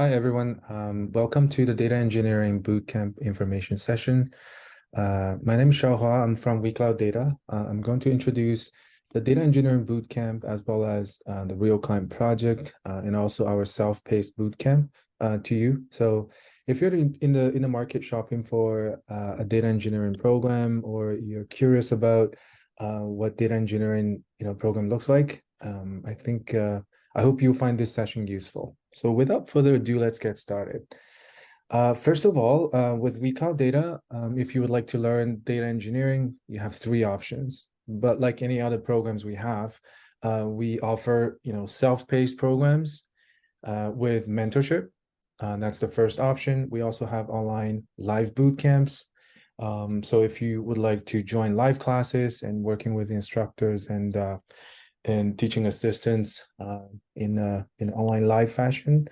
Hi, everyone. Welcome to the Data Engineering Bootcamp information session. My name is Xiaohua. I'm from WeCloudData. I'm going to introduce the Data Engineering Bootcamp as well as the Real Client project and also our self-paced bootcamp to you. So if you're in the market shopping for a data engineering program, or you're curious about what data engineering program looks like, I hope you'll find this session useful. So without further ado, let's get started. First of all, with WeCloudData, if you would like to learn data engineering, you have three options. But like any other programs we offer self-paced programs with mentorship. That's the first option. We also have online live boot camps. So if you would like to join live classes and working with instructors and teaching assistants in online live fashion,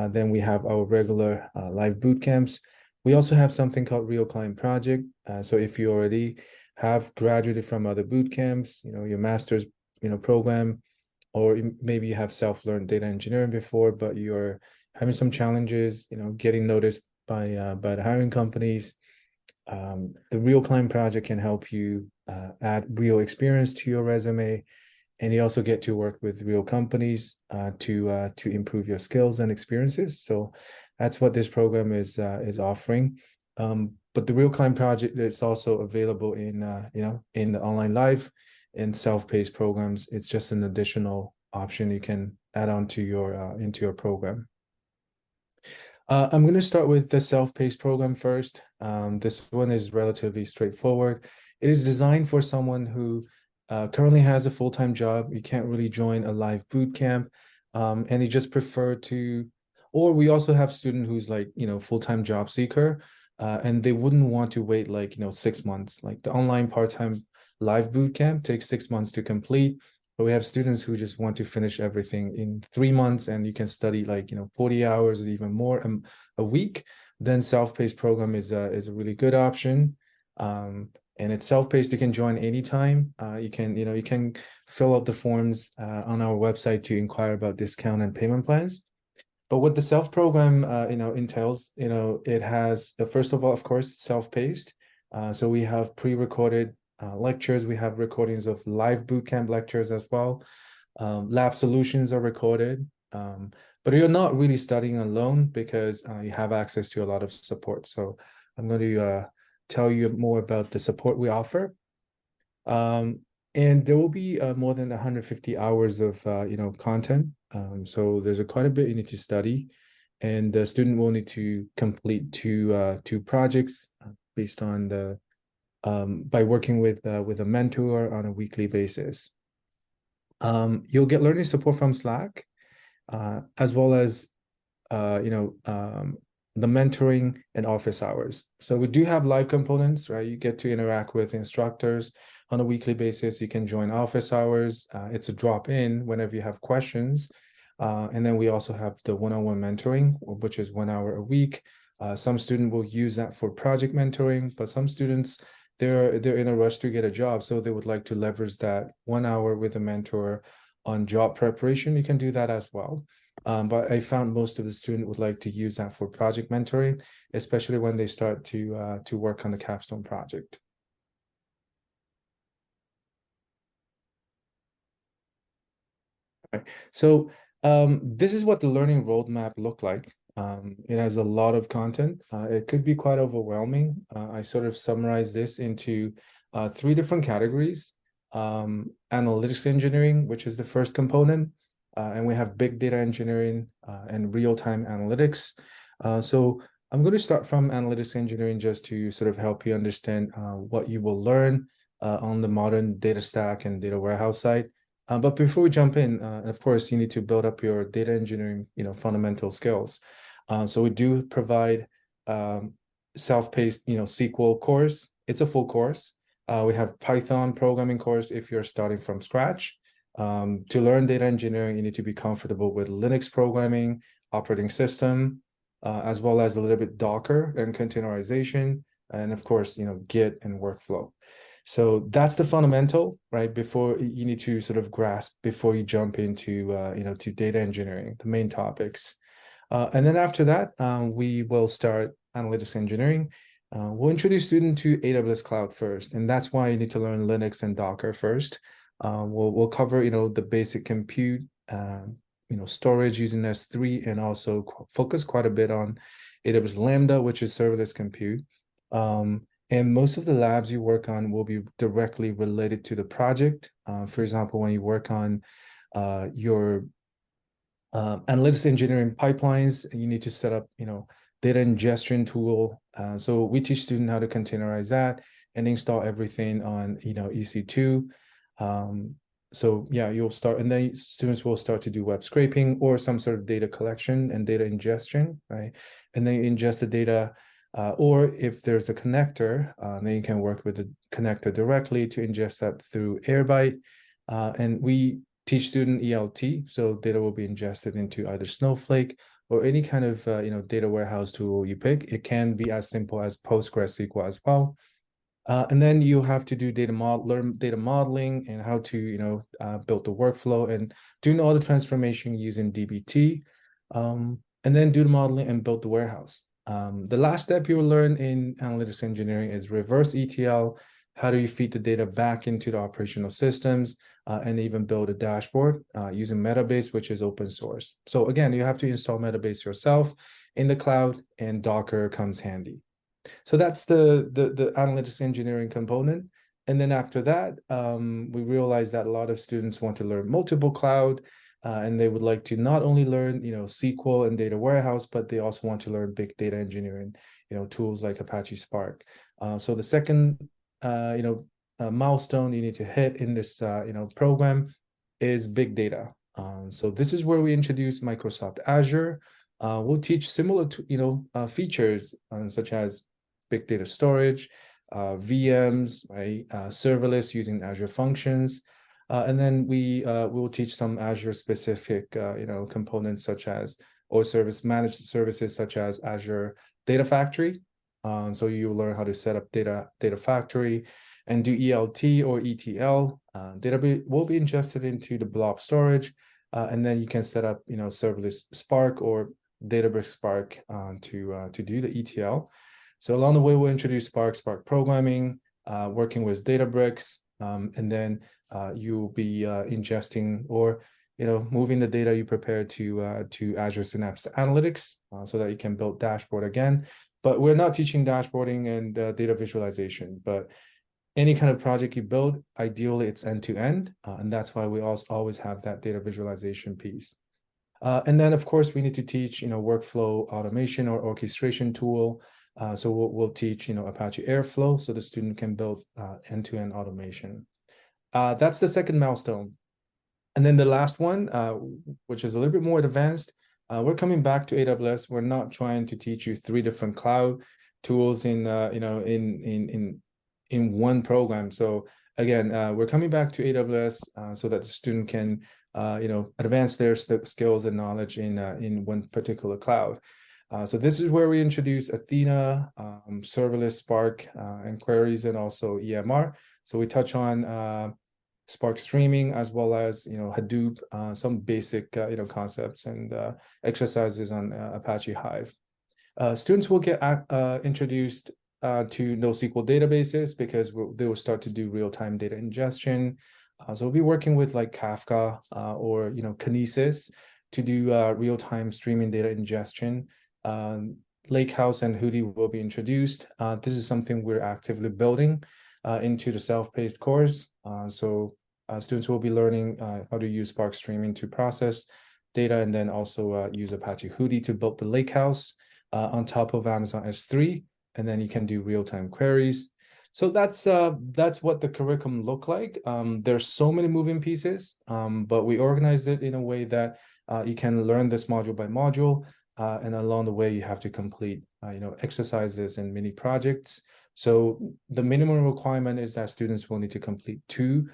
then we have our regular live boot camps. We also have something called Real Client Project. So if you already have graduated from other boot camps, your master's program, or maybe you have self-learned data engineering before, but you're having some challenges, getting noticed by the hiring companies. The Real Client Project can help you add real experience to your resume, and you also get to work with real companies to improve your skills and experiences. So that's what this program is offering. But the Real Client Project is also available in the online live and self-paced programs. It's just an additional option you can add on to your into your program. I'm going to start with the self-paced program first. This one is relatively straightforward. It is designed for someone who currently has a full-time job. You can't really join a live boot camp, and you just prefer to, or we also have student who's like, full-time job seeker, and they wouldn't want to wait like, 6 months. Like the online part-time live boot camp takes 6 months to complete, but we have students who just want to finish everything in 3 months, and you can study like, 40 hours or even more a week. Then self-paced program is a really good option. And it's self-paced. You can join anytime. You can fill out the forms on our website to inquire about discount and payment plans. But what the self program entails, it has first of all, of course, it's self-paced. So we have pre-recorded lectures. We have recordings of live bootcamp lectures as well. Lab solutions are recorded. But you're not really studying alone because you have access to a lot of support. So I'm going to tell you more about the support we offer. And there will be more than 150 hours of content. So there's quite a bit you need to study, and the student will need to complete two projects based on the by working with a mentor on a weekly basis. You'll get learning support from Slack, as well as the mentoring and office hours. So we do have live components, right? You get to interact with instructors on a weekly basis. You can join office hours. It's a drop-in whenever you have questions. And then we also have the one-on-one mentoring, which is 1 hour a week. Some students will use that for project mentoring, but some students, they're in a rush to get a job, so they would like to leverage that 1 hour with a mentor on job preparation. You can do that as well. But I found most of the students would like to use that for project mentoring, especially when they start to work on the capstone project. Right. So this is what the learning roadmap look like. It has a lot of content. It could be quite overwhelming. I sort of summarize this into three different categories. Analytics engineering, which is the first component. And we have big data engineering and real-time analytics. So I'm going to start from analytics engineering just to sort of help you understand what you will learn on the modern data stack and data warehouse side. But before we jump in, of course, you need to build up your data engineering, fundamental skills. So we do provide self-paced, SQL course. It's a full course. We have Python programming course if you're starting from scratch. To learn data engineering, you need to be comfortable with Linux programming, operating system, as well as a little bit Docker and containerization, and of course, Git and workflow. So that's the fundamental, right? Before you need to sort of grasp before you jump into to data engineering, the main topics. And then after that, we will start analytics engineering. We'll introduce students to AWS Cloud first, and that's why you need to learn Linux and Docker first. We'll cover, the basic compute, storage using S3, and also focus quite a bit on AWS Lambda, which is serverless compute. And most of the labs you work on will be directly related to the project. For example, when you work on your analytics engineering pipelines, you need to set up, data ingestion tool. So we teach students how to containerize that and install everything on, EC2. So yeah, you'll start, and then students will start to do web scraping or some sort of data collection and data ingestion, right? And then you ingest the data, or if there's a connector, then you can work with the connector directly to ingest that through Airbyte. And we teach student ELT, so data will be ingested into either Snowflake or any kind of data warehouse tool you pick. It can be as simple as PostgreSQL as well. And then you have to do learn data modeling and how to build the workflow and doing all the transformation using dbt, and then do the modeling and build the warehouse. The last step you will learn in analytics engineering is reverse ETL. How do you feed the data back into the operational systems, and even build a dashboard using Metabase, which is open source. So again, you have to install Metabase yourself in the cloud, and Docker comes handy. So that's the analytics engineering component. And then after that, we realized that a lot of students want to learn multiple cloud, and they would like to not only learn, SQL and data warehouse, but they also want to learn big data engineering, tools like Apache Spark. So the second, milestone you need to hit in this, program is big data. So this is where we introduce Microsoft Azure. We'll teach similar to, features such as big data storage, VMs, right? Serverless using Azure functions. And then we will teach some Azure specific, components such as, or managed services such as Azure Data Factory. So you learn how to set up data factory and do ELT or ETL. Data will be ingested into the blob storage. And then you can set up, serverless Spark or Databricks Spark to do the ETL. So along the way, we'll introduce Spark programming, working with Databricks, and then you'll be ingesting or moving the data you prepare to Azure Synapse Analytics, so that you can build dashboard again. But we're not teaching dashboarding and data visualization. But any kind of project you build, ideally it's end-to-end, and that's why we also always have that data visualization piece. And then, of course, we need to teach, workflow automation or orchestration tool. So we'll teach, Apache Airflow, so the student can build end-to-end automation. That's the second milestone. And then the last one, which is a little bit more advanced, we're coming back to AWS. We're not trying to teach you 3 different cloud tools in one program. So again, we're coming back to AWS so that the student can advance their skills and knowledge in one particular cloud. So this is where we introduce Athena, serverless Spark, and queries, and also EMR. So we touch on Spark streaming, as well as Hadoop, some basic concepts and exercises on Apache Hive. Students will get introduced to NoSQL databases, because they will start to do real-time data ingestion. So we'll be working with like Kafka or Kinesis to do real-time streaming data ingestion. Lakehouse and Hudi will be introduced. This is something we're actively building into the self-paced course. So students will be learning how to use Spark streaming to process data, and then also use Apache Hudi to build the Lakehouse on top of Amazon S3, and then you can do real-time queries. So that's what the curriculum look like. There's so many moving pieces, but we organized it in a way that you can learn this module by module, and along the way you have to complete exercises and mini projects. So the minimum requirement is that students will need to complete 2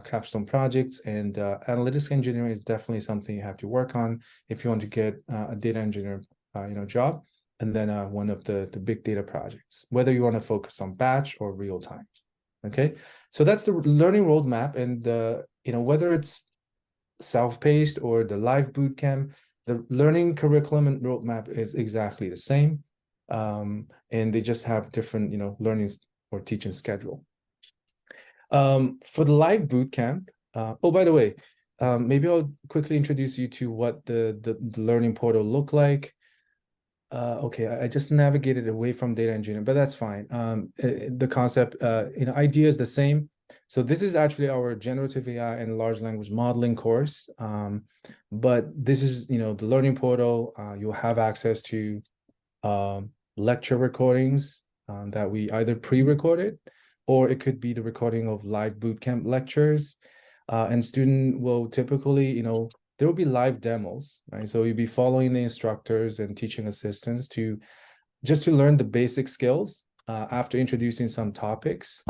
capstone projects, and analytics engineering is definitely something you have to work on if you want to get a data engineer job. And then one of the big data projects, whether you want to focus on batch or real time. Okay, so that's the learning roadmap. And whether it's self-paced or the live bootcamp, The learning curriculum and roadmap is exactly the same, and they just have different, learning or teaching schedule. For the live bootcamp, oh, by the way, maybe I'll quickly introduce you to what the learning portal look like. Okay, I just navigated away from data engineering, but that's fine. The concept, idea is the same. So this is actually our generative AI and large language modeling course. But this is, the learning portal. You'll have access to lecture recordings that we either pre-recorded, or it could be the recording of live bootcamp lectures. And student will typically, there will be live demos, right? So you'll be following the instructors and teaching assistants to learn the basic skills after introducing some topics.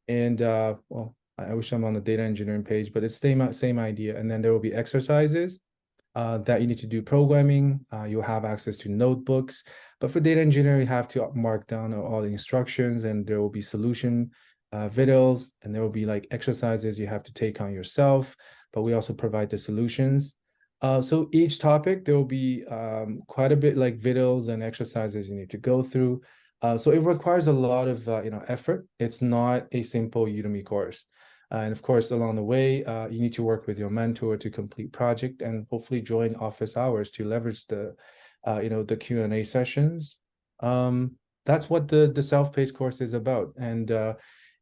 And well, I wish I'm on the data engineering page, but it's same idea. And then there will be exercises that you need to do programming. You'll have access to notebooks, but for data engineering, you have to mark down all the instructions, and there will be solution videos, and there will be like exercises you have to take on yourself, but we also provide the solutions. So each topic, there will be quite a bit like videos and exercises you need to go through. So it requires a lot of effort. It's not a simple Udemy course. And of course, along the way, you need to work with your mentor to complete project and hopefully join office hours to leverage the Q&A sessions. That's what the self-paced course is about. And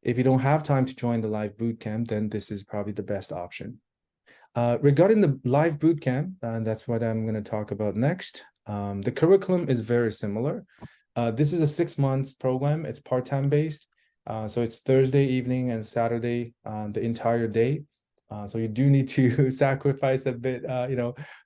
if you don't have time to join the live bootcamp, then this is probably the best option. Regarding the live bootcamp, and that's what I'm going to talk about next. The curriculum is very similar. This is a 6 months program. It's part-time based. So it's Thursday evening and Saturday, the entire day. So you do need to sacrifice a bit,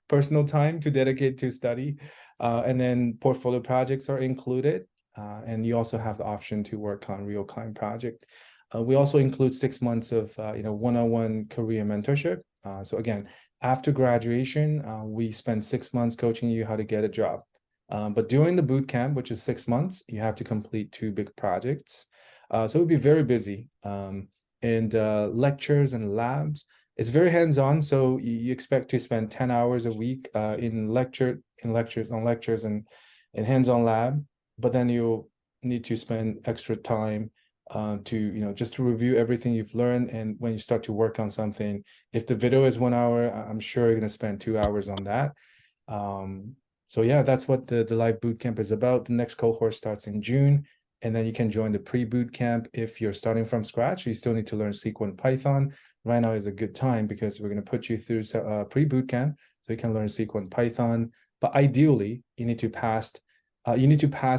personal time to dedicate to study. And then portfolio projects are included. And you also have the option to work on real client project. We also include 6 months of, one-on-one career mentorship. So again, after graduation, we spend 6 months coaching you how to get a job. But during the boot camp, which is 6 months, you have to complete 2 big projects. So it'll be very busy. And lectures and labs, it's very hands-on. So you expect to spend 10 hours a week in lectures and hands-on lab. But then you'll need to spend extra time to just to review everything you've learned. And when you start to work on something, if the video is 1 hour, I'm sure you're going to spend 2 hours on that. So yeah, that's what the live bootcamp is about. The next cohort starts in June, and then you can join the pre-bootcamp if you're starting from scratch. You still need to learn SQL and Python. Right now is a good time because we're going to put you through pre-bootcamp so you can learn SQL and Python. But ideally, you need to pass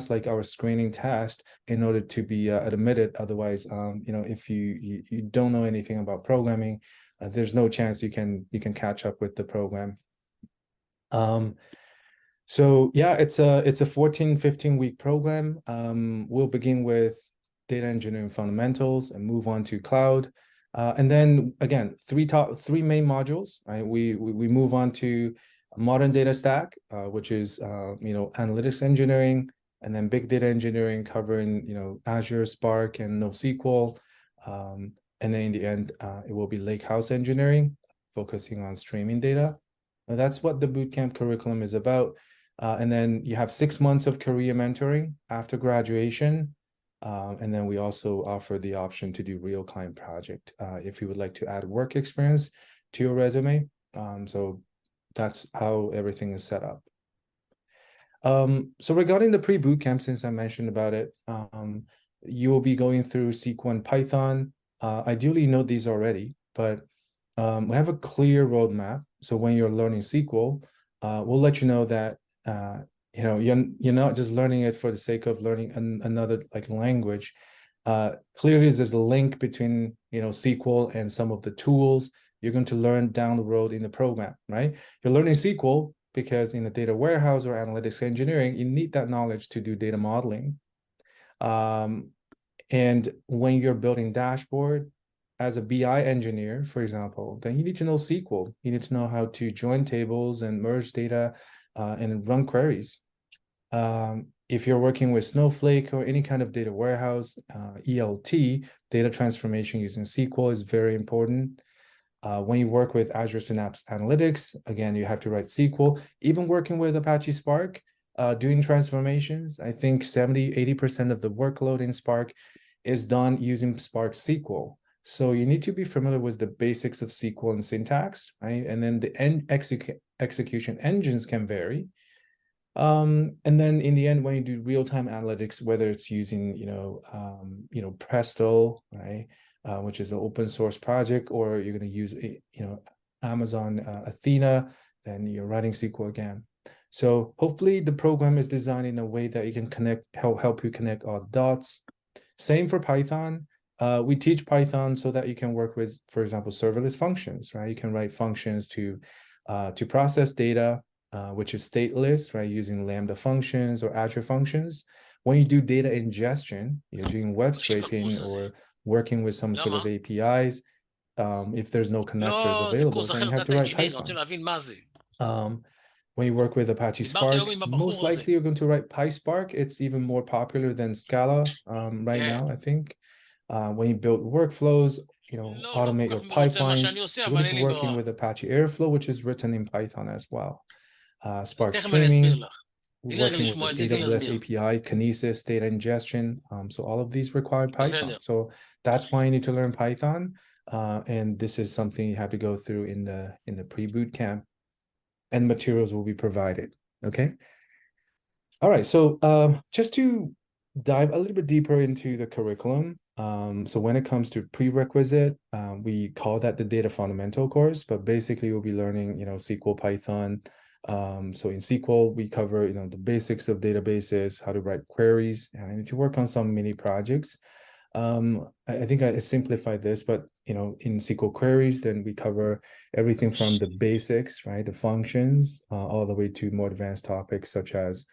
like our screening test in order to be admitted. Otherwise, if you don't know anything about programming, there's no chance you can catch up with the program. So yeah, it's a 14, 15-week program. We'll begin with data engineering fundamentals and move on to cloud. And then again, three main modules, right? We move on to modern data stack, which is analytics engineering, and then big data engineering covering Azure, Spark, and NoSQL. And then in the end, it will be lakehouse engineering, focusing on streaming data. Now, that's what the bootcamp curriculum is about. And then you have 6 months of career mentoring after graduation. And then we also offer the option to do real client project if you would like to add work experience to your resume. So that's how everything is set up. So regarding the pre-bootcamp, since I mentioned about it, you will be going through SQL and Python. Ideally, you know these already, but we have a clear roadmap. So when you're learning SQL, we'll let you know that you're not just learning it for the sake of learning another like language. Clearly, there's a link between SQL and some of the tools you're going to learn down the road in the program, right? You're learning SQL because in the data warehouse or analytics engineering, you need that knowledge to do data modeling. And when you're building dashboard as a BI engineer, for example, then you need to know SQL. You need to know how to join tables and merge data and run queries. If you're working with Snowflake or any kind of data warehouse, ELT, data transformation using SQL is very important. When you work with Azure Synapse Analytics, again, you have to write SQL. Even working with Apache Spark, doing transformations, I think 70–80% of the workload in Spark is done using Spark SQL. So you need to be familiar with the basics of SQL and syntax, right? And then the execution engines can vary. And then in the end, when you do real-time analytics, whether it's using, Presto, right, which is an open source project, or you're going to use, Amazon Athena, then you're writing SQL again. So hopefully the program is designed in a way that you can help you connect all the dots. Same for Python. We teach Python so that you can work with, for example, serverless functions, right? You can write functions to process data, which is stateless, right? Using Lambda functions or Azure functions. When you do data ingestion, you're doing web scraping or working with some sort of APIs. If there's no connectors available, then you have to write Python. When you work with Apache Spark, most likely you're going to write PySpark. It's even more popular than Scala right now, I think. When you build workflows, automate your pipelines, you're going to be working with Apache Airflow, which is written in Python as well. Spark streaming, working with AWS API, Kinesis, data ingestion. So all of these require Python. So that's why you need to learn Python. And this is something you have to go through in the pre-boot camp, and materials will be provided. Okay. All right. So just to dive a little bit deeper into the curriculum. So when it comes to prerequisite, we call that the data fundamental course, but basically we'll be learning, SQL, Python. So in SQL, we cover, the basics of databases, how to write queries, and I need to work on some mini projects. I think I simplified this, but in SQL queries, then we cover everything from the basics, right, the functions, all the way to more advanced topics such as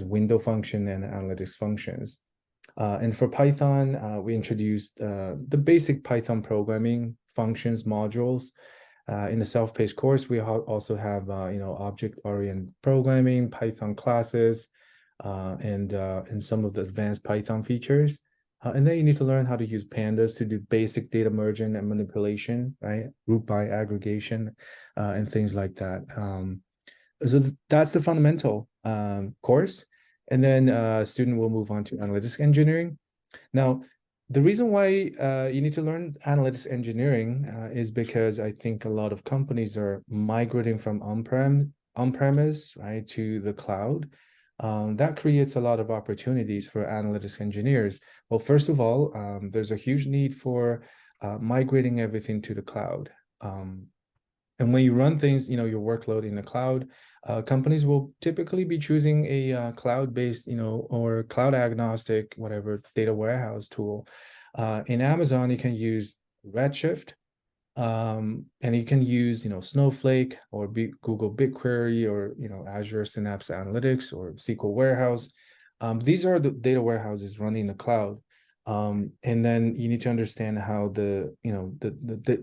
window function and analytics functions. And for Python, we introduced the basic Python programming functions modules. In the self-paced course, we also have object-oriented programming, Python classes, and some of the advanced Python features. And then you need to learn how to use pandas to do basic data merging and manipulation, right? Group by aggregation, and things like that. So that's the fundamental course. And then a student will move on to analytics engineering. Now, the reason why you need to learn analytics engineering is because I think a lot of companies are migrating from on-premise, right, to the cloud. That creates a lot of opportunities for analytics engineers. Well, first of all, there's a huge need for migrating everything to the cloud. And when you run things, your workload in the cloud, companies will typically be choosing a cloud-based, or cloud agnostic, whatever, data warehouse tool. In Amazon, you can use Redshift, and you can use, Snowflake or Google BigQuery, or, Azure Synapse Analytics or SQL Warehouse. These are the data warehouses running in the cloud. And then you need to understand how the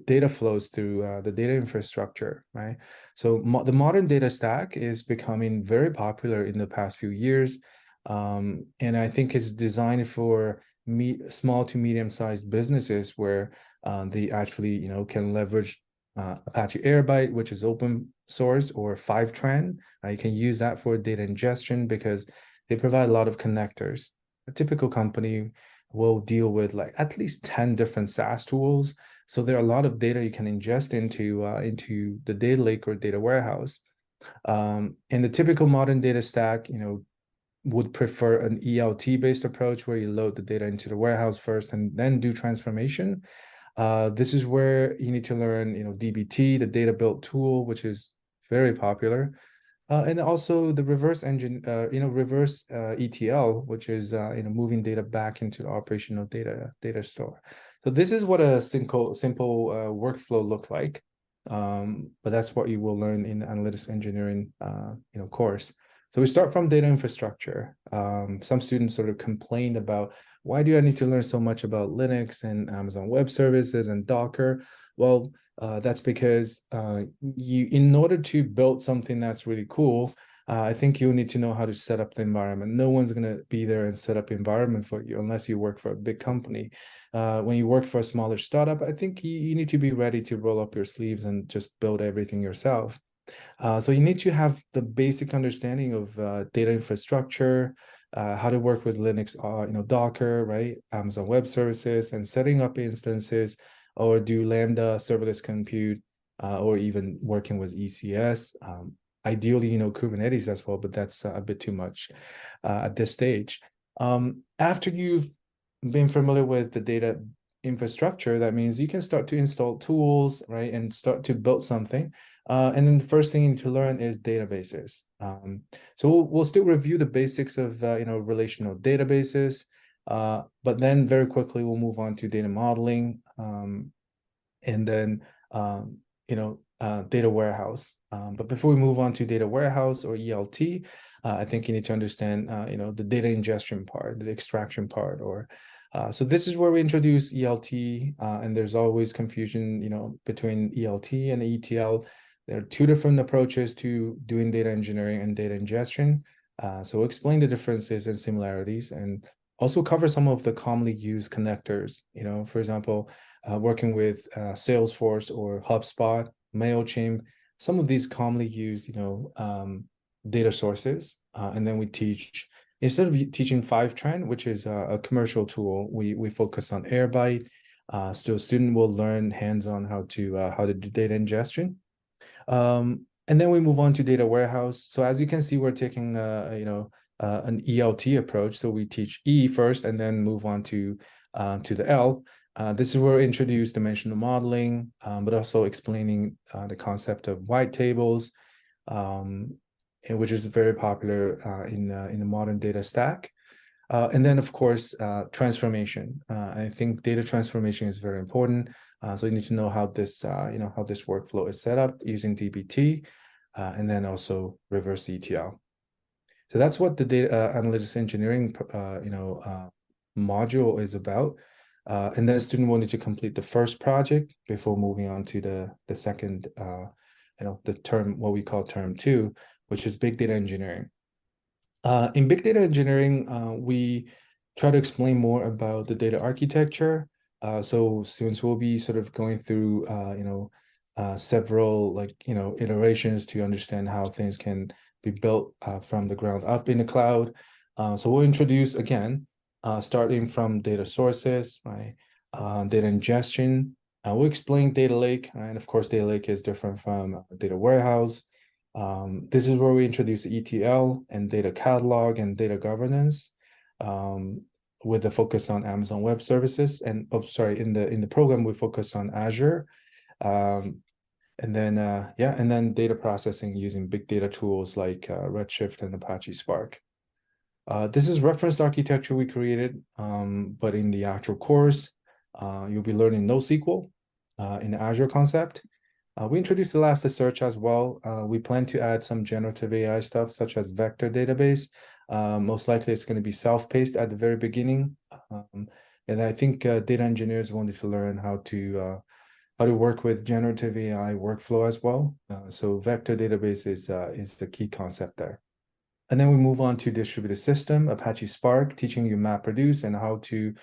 data flows through the data infrastructure, right? So the modern data stack is becoming very popular in the past few years, and I think it's designed for small to medium-sized businesses where they actually can leverage Apache Airbyte, which is open source, or Fivetran. You can use that for data ingestion because they provide a lot of connectors. A typical company will deal with like at least 10 different SaaS tools. So there are a lot of data you can ingest into the data lake or data warehouse. And the typical modern data stack, would prefer an ELT-based approach where you load the data into the warehouse first and then do transformation. This is where you need to learn, DBT, the data build tool, which is very popular. And also the reverse ETL, which is moving data back into the operational data store. So this is what a simple workflow look like. But that's what you will learn in the analytics engineering course. So we start from data infrastructure. Some students sort of complained about, why do I need to learn so much about Linux and Amazon Web Services and Docker? Well, that's because in order to build something that's really cool, I think you'll need to know how to set up the environment. No one's going to be there and set up environment for you unless you work for a big company. When you work for a smaller startup, I think you need to be ready to roll up your sleeves and just build everything yourself. So you need to have the basic understanding of data infrastructure, how to work with Linux, Docker, right? Amazon Web Services, and setting up instances, or do Lambda serverless compute, or even working with ECS. Ideally, Kubernetes as well, but that's a bit too much at this stage. After you've been familiar with the data infrastructure, that means you can start to install tools, right, and start to build something. And then the first thing you need to learn is databases. So we'll still review the basics of relational databases, but then very quickly we'll move on to data modeling, and then data warehouse. But before we move on to data warehouse or ELT, I think you need to understand the data ingestion part, the extraction part, or so this is where we introduce ELT, and there's always confusion, between ELT and ETL. There are two different approaches to doing data engineering and data ingestion. So we'll explain the differences and similarities, and also cover some of the commonly used connectors. For example, working with Salesforce or HubSpot, MailChimp, some of these commonly used, data sources. And then we teach, instead of teaching Fivetran, which is a commercial tool, we focus on Airbyte. So a student will learn hands-on how to do data ingestion. And then we move on to data warehouse. So as you can see, we're taking an ELT approach. So we teach E first, and then move on to the L. This is where we introduce dimensional modeling, but also explaining the concept of white tables, which is very popular in the modern data stack. And then, of course, transformation. I think data transformation is very important. So you need to know how this workflow is set up using dbt, and then also reverse ETL. So that's what the data analytics engineering module is about. And then the student will need to complete the first project before moving on to the second, the term, what we call term 2, which is big data engineering. In big data engineering, we try to explain more about the data architecture. So students will be sort of going through, several iterations to understand how things can be built from the ground up in the cloud. So we'll introduce again, starting from data sources, right? Data ingestion. We'll explain data lake, and of course, data lake is different from data warehouse. This is where we introduce ETL and data catalog and data governance, with a focus on Amazon Web Services. And in the program we focus on Azure, and then data processing using big data tools like Redshift and Apache Spark. This is reference architecture we created, but in the actual course, you'll be learning NoSQL in the Azure concept. We introduced Elasticsearch as well. We plan to add some generative AI stuff, such as vector database. Most likely it's going to be self-paced at the very beginning. And I think data engineers wanted to learn how to work with generative AI workflow as well. So vector database is the key concept there. And then we move on to distributed system, Apache Spark, teaching you MapReduce and how to,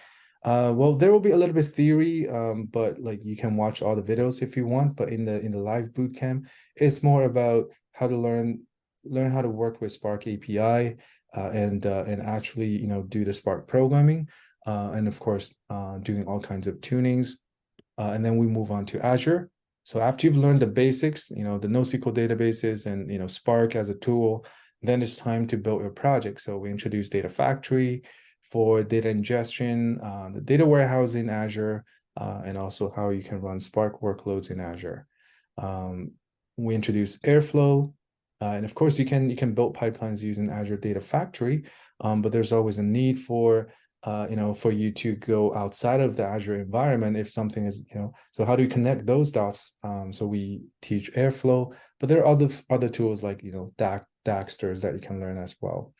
well, there will be a little bit theory, but like you can watch all the videos if you want. But in the live bootcamp, it's more about how to learn how to work with Spark API, and actually do the Spark programming, and of course doing all kinds of tunings. And then we move on to Azure. So after you've learned the basics, the NoSQL databases and Spark as a tool, then it's time to build your project. So we introduce Data Factory for data ingestion, the data warehouse in Azure, and also how you can run Spark workloads in Azure. We introduce Airflow, and of course you can build pipelines using Azure Data Factory, but there's always a need for for you to go outside of the Azure environment if something is, so how do you connect those dots? So we teach Airflow, but there are other tools like, Daxters that you can learn as well.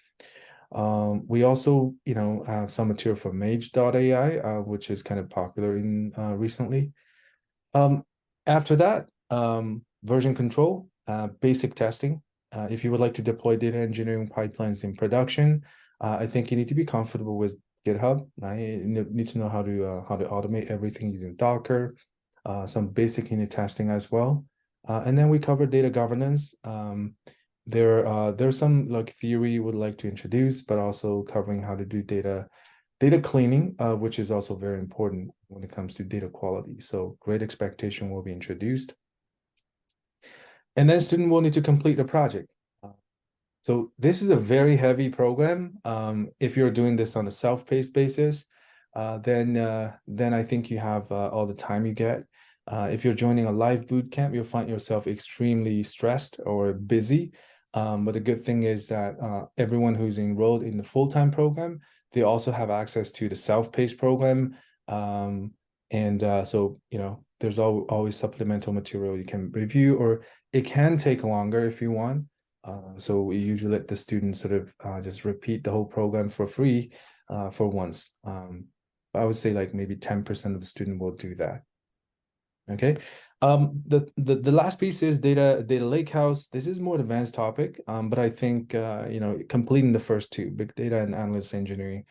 We also, have some material for Mage.ai, which is kind of popular in recently. After that, version control, basic testing. if you would like to deploy data engineering pipelines in production, I think you need to be comfortable with GitHub, right? You need to know how to automate everything using Docker, some basic unit testing as well. And then we cover data governance. There's some like theory you would like to introduce, but also covering how to do data cleaning, which is also very important when it comes to data quality. So great expectation will be introduced. And then student will need to complete a project. So this is a very heavy program. If you're doing this on a self-paced basis, then I think you have all the time you get. If you're joining a live boot camp, you'll find yourself extremely stressed or busy. But the good thing is that everyone who's enrolled in the full-time program, they also have access to the self-paced program. So, there's always supplemental material you can review, or it can take longer if you want. So we usually let the students sort of just repeat the whole program for free for once. I would say like maybe 10% of the student will do that. Okay. The last piece is data lakehouse. This is more advanced topic, but I think completing the first two, big data and analytics engineering,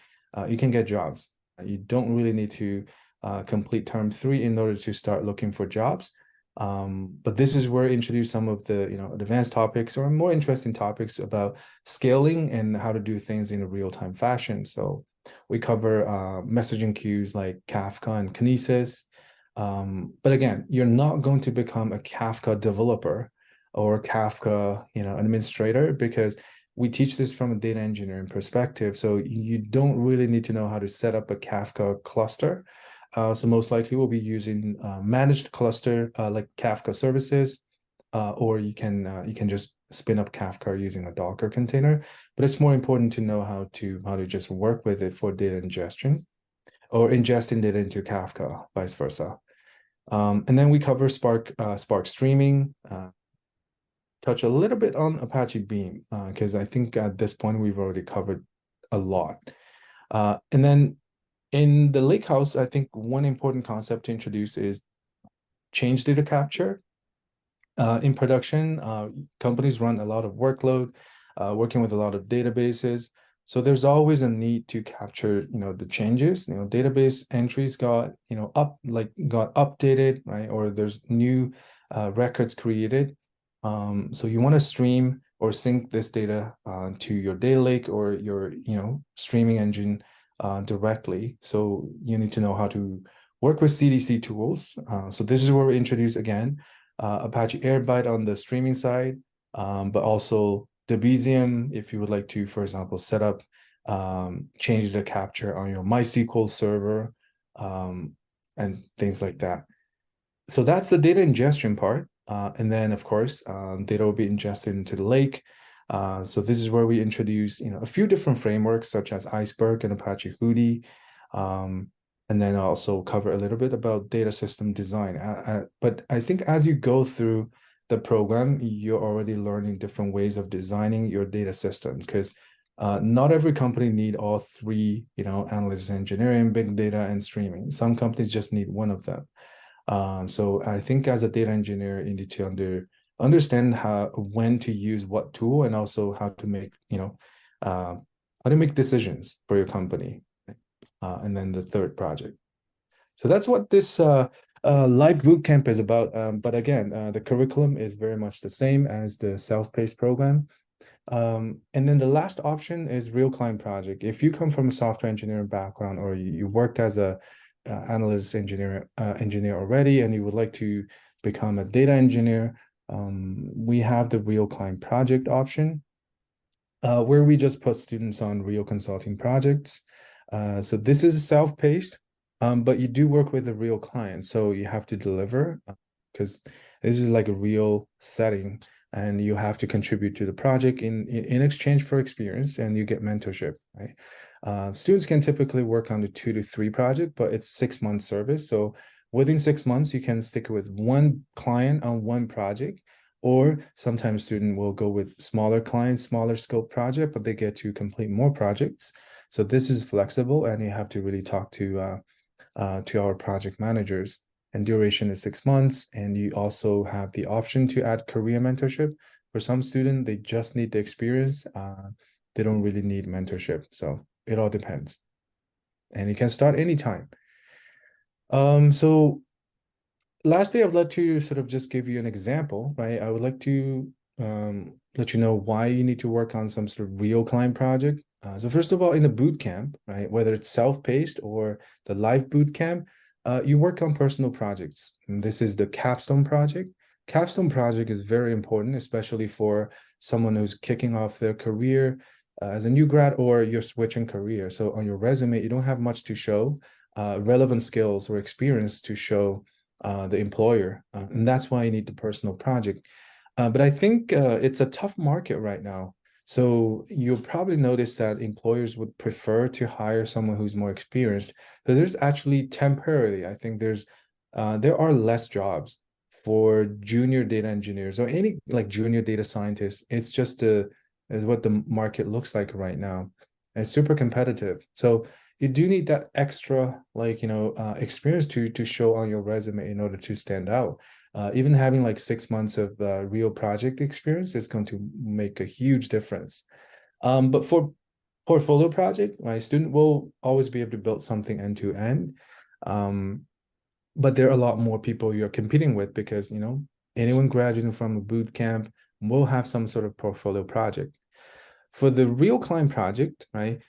you can get jobs. You don't really need to complete term 3 in order to start looking for jobs. But this is where I introduce some of the advanced topics or more interesting topics about scaling and how to do things in a real-time fashion. So we cover messaging queues like Kafka and Kinesis. But again, you're not going to become a Kafka developer or Kafka administrator, because we teach this from a data engineering perspective. So you don't really need to know how to set up a Kafka cluster. So most likely we'll be using managed cluster like Kafka services, or you can just spin up Kafka using a Docker container. But it's more important to know how to just work with it for data ingestion or ingesting data into Kafka, vice versa. And then we cover Spark streaming, touch a little bit on Apache Beam, because I think at this point we've already covered a lot. And then in the lakehouse, I think one important concept to introduce is change data capture. In production, companies run a lot of workload, working with a lot of databases. So there's always a need to capture, the changes. Database entries got updated, right? Or there's new records created. So you want to stream or sync this data to your data lake or your, streaming engine directly. So you need to know how to work with CDC tools. So this is where we introduce again Apache Airbyte on the streaming side, but also Debezium if you would like to, for example, set up change the capture on your MySQL server and things like that. So that's the data ingestion part. And then, of course, data will be ingested into the lake. So this is where we introduce, a few different frameworks such as Iceberg and Apache Hudi, and then also cover a little bit about data system design. But I think as you go through the program, you're already learning different ways of designing your data systems, because not every company need all three, analytics engineering, big data, and streaming. Some companies just need one of them. So I think as a data engineer, you need to understand when to use what tool, and also how to make decisions for your company. And then the third project. So that's what this live bootcamp is about. But again, the curriculum is very much the same as the self-paced program. And then the last option is real client project. If you come from a software engineering background, or you worked as a analytics engineer already, and you would like to become a data engineer, we have the real client project option, where we just put students on real consulting projects. So this is self-paced, but you do work with a real client, so you have to deliver, because this is like a real setting, and you have to contribute to the project in exchange for experience, and you get mentorship, right? Students can typically work on the 2 to 3 project, but it's 6-month service. So within 6 months, you can stick with one client on one project, or sometimes student will go with smaller clients, smaller scope project, but they get to complete more projects. So this is flexible, and you have to really talk to our project managers. And duration is 6 months, and you also have the option to add career mentorship, For some student, they just need the experience. They don't really need mentorship. So it all depends. And you can start anytime. So lastly, I'd like to sort of just give you an example, right? I would like to let you know why you need to work on some sort of real client project. So first of all, in the boot camp, right, whether it's self-paced or the live boot camp, you work on personal projects. And this is the capstone project. Capstone project is very important, especially for someone who's kicking off their career as a new grad, or you're switching career. So on your resume, you don't have much to show, relevant skills or experience to show the employer. And that's why you need the personal project. But I think it's a tough market right now. So you'll probably notice that employers would prefer to hire someone who's more experienced. So there's actually temporarily, I think there are less jobs for junior data engineers or any like junior data scientists. It's just is what the market looks like right now. And it's super competitive. So you do need that extra experience to show on your resume in order to stand out. Even having like 6 months of real project experience is going to make a huge difference. But for portfolio project, my student will always be able to build something end to end. But there are a lot more people you're competing with because anyone graduating from a boot camp will have some sort of portfolio project. For the real client project, right?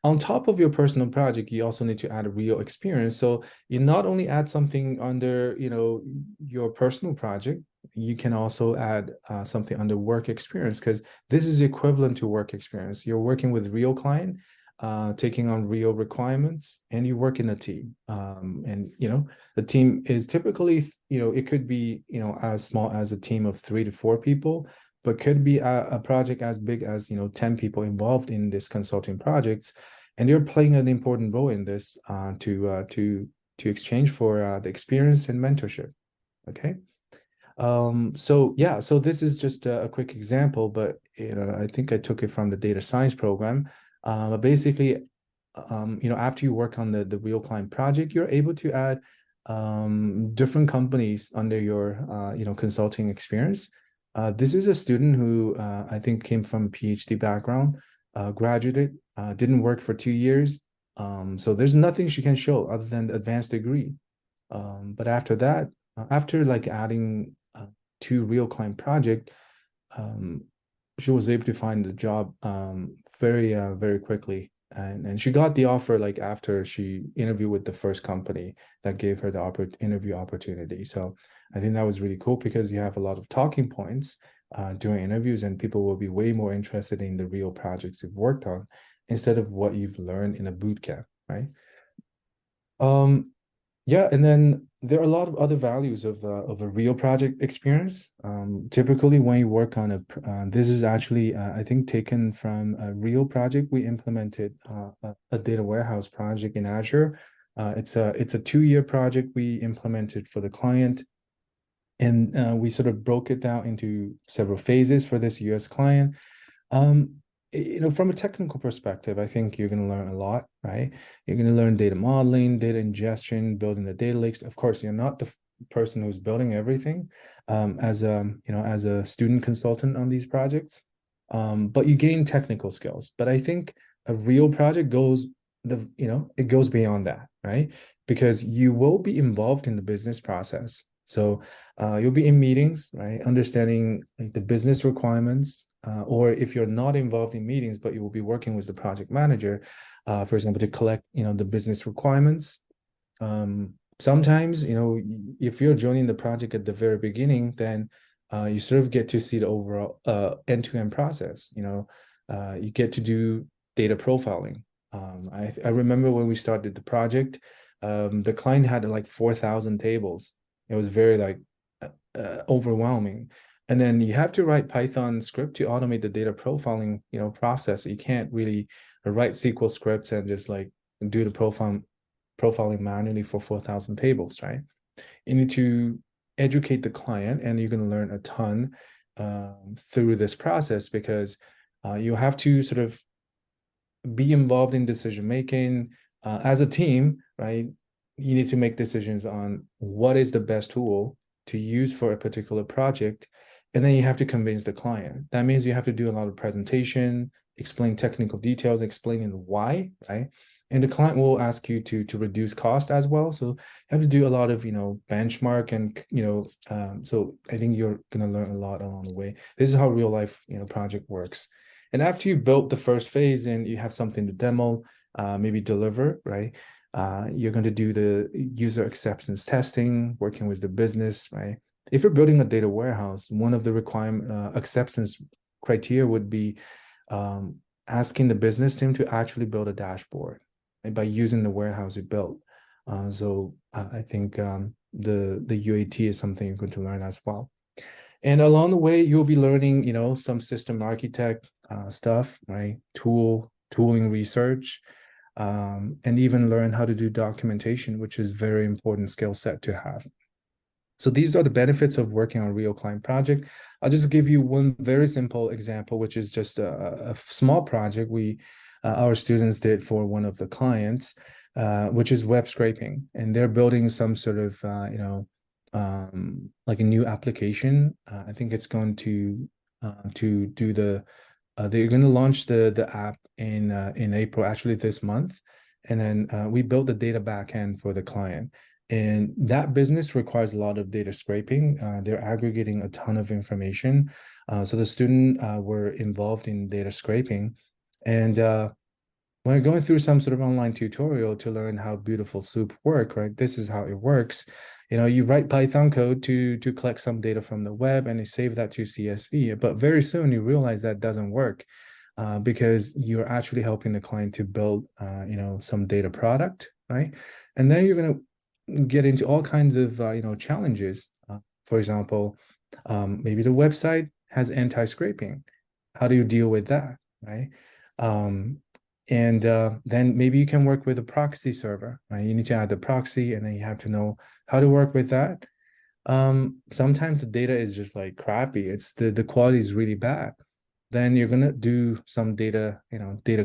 On top of your personal project, you also need to add a real experience. So you not only add something under, your personal project, you can also add something under work experience, because this is equivalent to work experience. You're working with real client, taking on real requirements, and you work in a team. And, the team is typically, it could be, as small as a team of 3 to 4 people, but could be a project as big as 10 people involved in this consulting projects, and you're playing an important role in this to exchange for the experience and mentorship. Okay. So yeah, so this is just a quick example, but I think I took it from the data science program. But basically, after you work on the real client project, you're able to add different companies under your consulting experience. This is a student who I think came from a PhD background, graduated, didn't work for 2 years. So there's nothing she can show other than the advanced degree. But after that, after like adding 2 real client project, she was able to find the job very quickly. And she got the offer like after she interviewed with the first company that gave her the interview opportunity. So I think that was really cool because you have a lot of talking points during interviews, and people will be way more interested in the real projects you've worked on instead of what you've learned in a boot camp, right? Yeah, and then there are a lot of other values of a real project experience. Typically, when you work on this is actually I think taken from a real project we implemented, a data warehouse project in Azure. It's a 2-year project we implemented for the client, and we sort of broke it down into several phases for this US client. From a technical perspective, I think you're going to learn a lot, right? You're going to learn data modeling, data ingestion, building the data lakes. Of course, you're not the person who's building everything as a student consultant on these projects, but you gain technical skills. But I think a real project it goes beyond that, right? Because you will be involved in the business process. So you'll be in meetings, right? Understanding like the business requirements, or if you're not involved in meetings, but you will be working with the project manager, for example, to collect, the business requirements. Sometimes, if you're joining the project at the very beginning, then you sort of get to see the overall end-to-end process. You get to do data profiling. I remember when we started the project, the client had like 4,000 tables. It was very like overwhelming. And then you have to write Python script to automate the data profiling, process. You can't really write SQL scripts and just like do the profiling manually for 4,000 tables, right? You need to educate the client, and you're going to learn a ton through this process, because you have to sort of be involved in decision making as a team, right? You need to make decisions on what is the best tool to use for a particular project. and then you have to convince the client. That means you have to do a lot of presentation, explain technical details, explaining why, right? And the client will ask you to reduce cost as well. So you have to do a lot of, benchmark and, so I think you're going to learn a lot along the way. This is how real life, project works. And after you built the first phase and you have something to demo, maybe deliver, right? You're going to do the user acceptance testing, working with the business, right? If you're building a data warehouse, one of the acceptance criteria would be asking the business team to actually build a dashboard, right, by using the warehouse you built. So I think the UAT is something you're going to learn as well. And along the way, you'll be learning, some system architect stuff, right? Tooling research, and even learn how to do documentation, which is very important skill set to have. So these are the benefits of working on a real client project. I'll just give you one very simple example, which is just a small project our students did for one of the clients, which is web scraping, and they're building some sort of like a new application. I think it's going to do they're going to launch the app in April, actually this month, and then we built the data backend for the client. And that business requires a lot of data scraping. They're aggregating a ton of information. So the student were involved in data scraping. And when you're going through some sort of online tutorial to learn how beautiful soup work, right? This is how it works. You write Python code to collect some data from the web and you save that to CSV. But very soon you realize that doesn't work because you're actually helping the client to build, some data product, right? And then you're going to get into all kinds of challenges. For example, maybe the website has anti-scraping. How do you deal with that, right? And then maybe you can work with a proxy server, right? You need to add the proxy, and then you have to know how to work with that. Sometimes the data is just like crappy. It's the quality is really bad. Then you're gonna do some data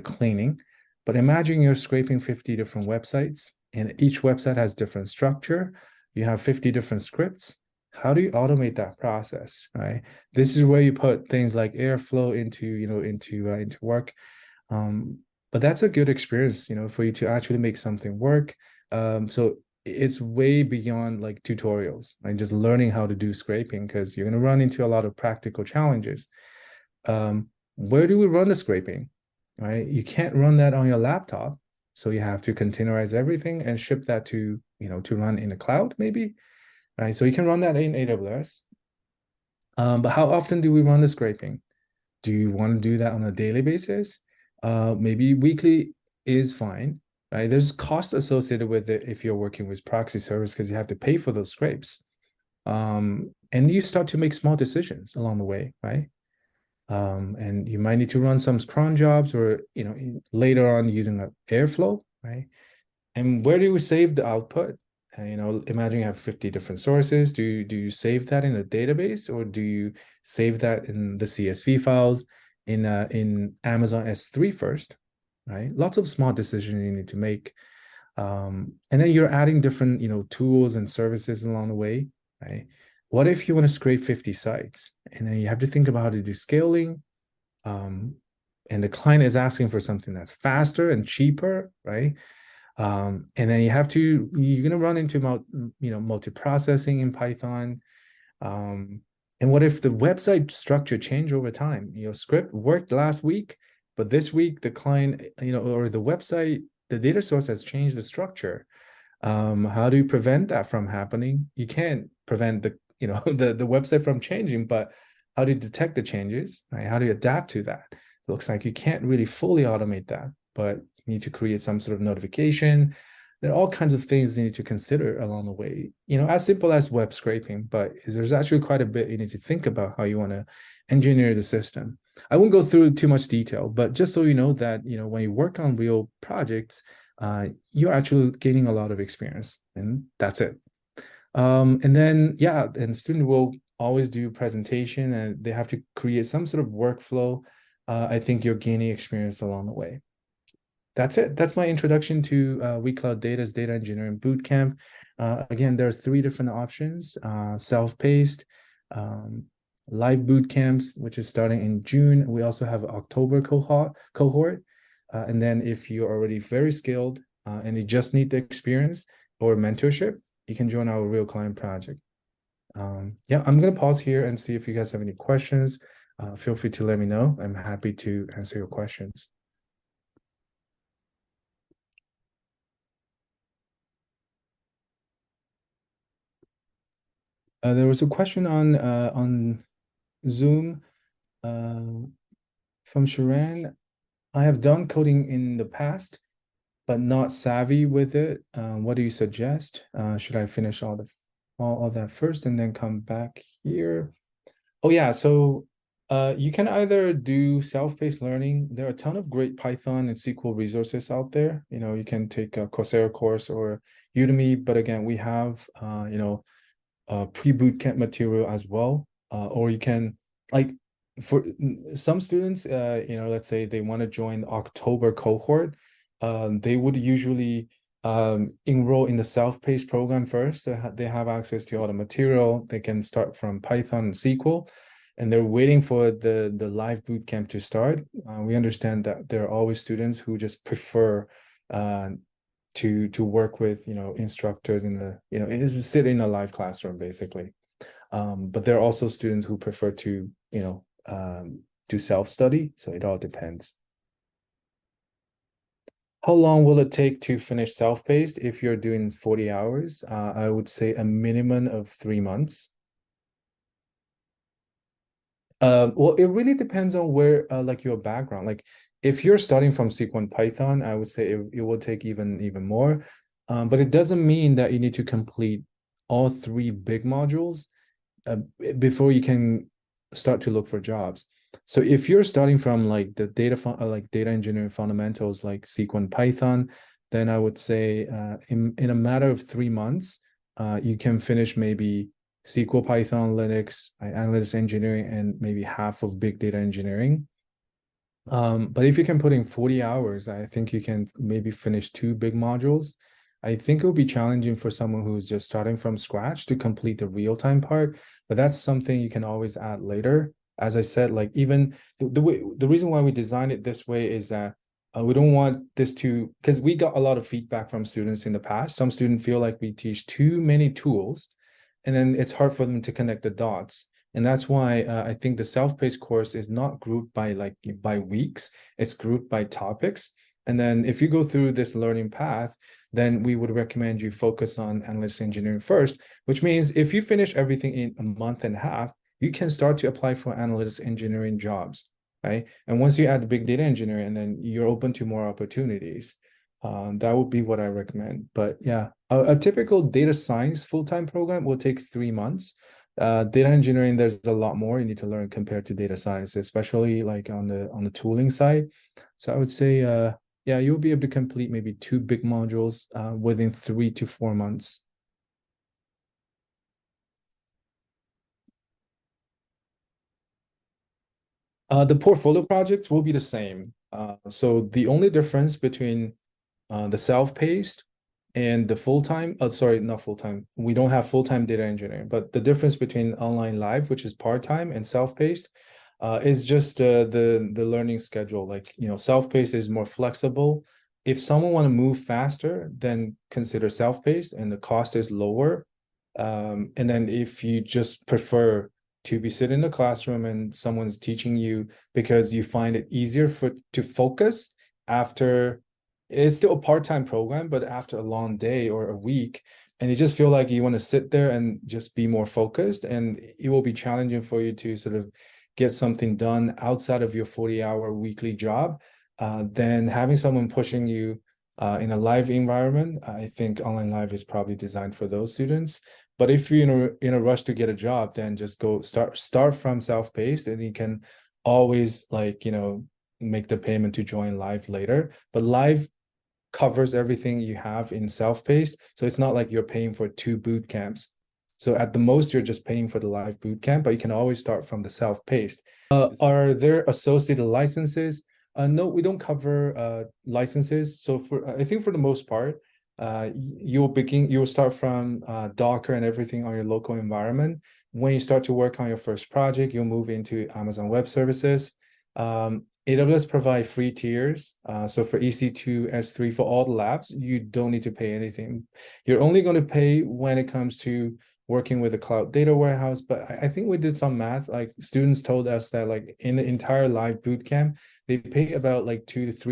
cleaning. But imagine you're scraping 50 different websites, and each website has different structure. You have 50 different scripts. How do you automate that process, right? This is where you put things like Airflow into work. But that's a good experience, for you to actually make something work. So it's way beyond like tutorials, right? Just learning how to do scraping, because you're going to run into a lot of practical challenges. Where do we run the scraping, right? You can't run that on your laptop. So you have to containerize everything and ship that to run in the cloud, maybe, right? So you can run that in AWS. But how often do we run the scraping? Do you want to do that on a daily basis? Maybe weekly is fine, right? There's cost associated with it if you're working with proxy servers, because you have to pay for those scrapes. And you start to make small decisions along the way, right? And you might need to run some cron jobs, or later on using a Airflow, right? And where do you save the output? Imagine you have 50 different sources. Do you save that in a database, or do you save that in the CSV files in Amazon S3 first, right? Lots of small decisions you need to make. And then you're adding different, tools and services along the way, right? What if you want to scrape 50 sites, and then you have to think about how to do scaling, and the client is asking for something that's faster and cheaper, right? And then you're going to run into multi-processing in Python. And what if the website structure changed over time? Script worked last week, but this week the client, or the website, the data source has changed the structure. How do you prevent that from happening? You can't prevent the the website from changing, but how do you detect the changes, right? How do you adapt to that? It looks like you can't really fully automate that, but you need to create some sort of notification. There are all kinds of things you need to consider along the way, as simple as web scraping, but there's actually quite a bit you need to think about how you want to engineer the system. I won't go through too much detail, but just so you know that, when you work on real projects, you're actually gaining a lot of experience, and that's it. And then, and student will always do presentation, and they have to create some sort of workflow. I think you're gaining experience along the way. That's it. That's my introduction to WeCloudData's data engineering bootcamp. Again, there are 3 different options: self-paced, live boot camps, which is starting in June. We also have October cohort. And then if you're already very skilled and you just need the experience or mentorship, you can join our real client project. Yeah, I'm going to pause here and see if you guys have any questions. Feel free to let me know. I'm happy to answer your questions. There was a question on Zoom from Sharan. I have done coding in the past, but not savvy with it. What do you suggest? Should I finish all that first and then come back here? Oh yeah, so you can either do self-paced learning. There are a ton of great Python and SQL resources out there. You know, you can take a Coursera course or Udemy, but again, we have pre-bootcamp material as well. Or you can, like, for some students, let's say they want to join the October cohort, they would usually enroll in the self-paced program first. They have access to all the material. They can start from Python and SQL, and they're waiting for the live bootcamp to start. We understand that there are always students who just prefer to work with instructors in sit in a live classroom basically. But there are also students who prefer to do self-study, so it all depends. How long will it take to finish self-paced if you're doing 40 hours? I would say a minimum of 3 months. Well, it really depends on where, like your background. Like if you're starting from SQL and Python, I would say it will take even more. But it doesn't mean that you need to complete all 3 big modules before you can start to look for jobs. So if you're starting from like the data engineering fundamentals like SQL and Python, then I would say in a matter of 3 months, you can finish maybe SQL, Python, Linux, analytics engineering, and maybe half of big data engineering. But if you can put in 40 hours, I think you can maybe finish 2 big modules. I think it will be challenging for someone who's just starting from scratch to complete the real-time part, but that's something you can always add later. As I said, like even the reason why we designed it this way is that we don't want this to, because we got a lot of feedback from students in the past. Some students feel like we teach too many tools, and then it's hard for them to connect the dots. And that's why I think the self-paced course is not grouped by weeks, it's grouped by topics. And then if you go through this learning path, then we would recommend you focus on analytics engineering first, which means if you finish everything in a month and a half, you can start to apply for analytics engineering jobs, right? And once you add big data engineering, and then you're open to more opportunities. That would be what I recommend. But yeah, a typical data science full-time program will take 3 months. Data engineering, there's a lot more you need to learn compared to data science, especially like on the tooling side. So I would say, yeah, you'll be able to complete maybe 2 big modules within 3 to 4 months. The portfolio projects will be the same. So the only difference between the self-paced and the full-time, sorry, not full-time. We don't have full-time data engineering, but the difference between online live, which is part-time, and self-paced is just the learning schedule. Like, self-paced is more flexible. If someone want to move faster, then consider self-paced and the cost is lower. And then if you just prefer to be sitting in the classroom and someone's teaching you because you find it easier to focus after, it's still a part-time program, but after a long day or a week, and you just feel like you want to sit there and just be more focused, and it will be challenging for you to sort of get something done outside of your 40-hour weekly job, then having someone pushing you in a live environment, I think online live is probably designed for those students. But if you're in a rush to get a job, then just go start from self-paced, and you can always make the payment to join live later. But live covers everything you have in self-paced, so it's not like you're paying for 2 boot camps. So at the most, you're just paying for the live boot camp, but you can always start from the self-paced. Are there associated licenses? No, we don't cover licenses. So I think for the most part, you'll start from Docker and everything on your local environment. when you start to work on your first project, you'll move into Amazon Web Services. AWS provide free tiers. So for EC2, S3, for all the labs, you don't need to pay anything. You're only going to pay when it comes to working with a cloud data warehouse. But I think we did some math. Like students told us that like in the entire live bootcamp, they pay about like $200 to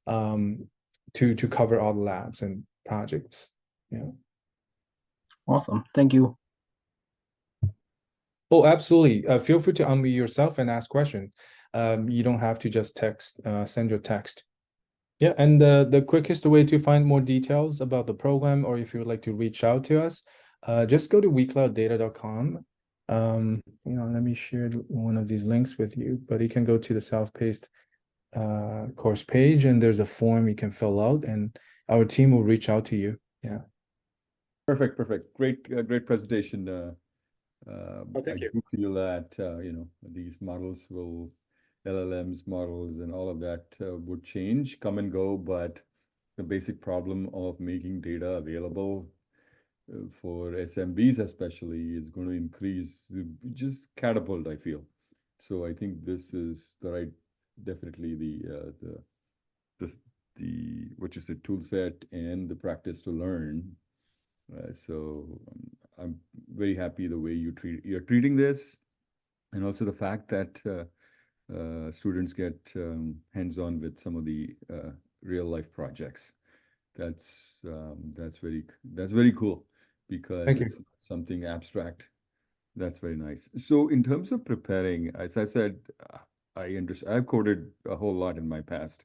$300 to cover all the labs and projects. Yeah. Awesome. Thank you. Oh, absolutely. Feel free to unmute yourself and ask questions. You don't have to just send your text. Yeah, and the quickest way to find more details about the program, or if you would like to reach out to us, just go to WeCloudData.com. Let me share one of these links with you, but you can go to the self-paced course page, and there's a form you can fill out, and our team will reach out to you. Yeah. Perfect. Great presentation. Oh, thank I you. do feel that these LLMs models and all of that would change, come and go, but the basic problem of making data available for SMBs especially is going to increase, just catapult, I feel. So I think this is definitely what you said, tool set and the practice to learn. So I'm very happy the way you're treating this, and also the fact that students get hands-on with some of the real life projects. That's very cool because Thank you. it's something abstract. That's very nice. So in terms of preparing, as I said, I understand. I've coded a whole lot in my past,